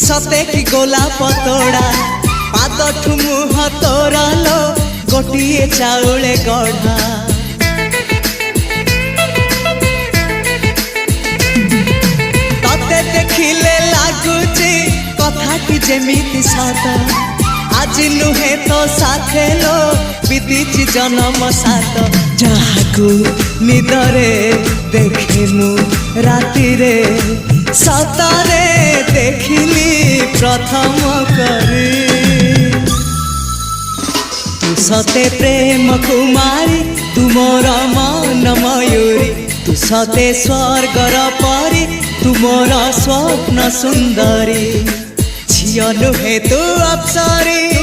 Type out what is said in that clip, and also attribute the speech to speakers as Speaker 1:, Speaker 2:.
Speaker 1: सते कि गोलाप तोड़ा पाद मुह तोर लो गोटे चाउले गढ़ा तते देखिले लगुची कथाटी जेमिति सत आज नुहे तो साथे लो बीतीची जन्म सात जहाकू निदरे देखे मु राति रे सतरे देखिली प्रथम करी तू सते प्रेम कुमारी तू मोर मन मयूरी तू सते स्वर्गर परी तू मोर स्वप्न सुंदरी झियो नुहे तू अप्सरी।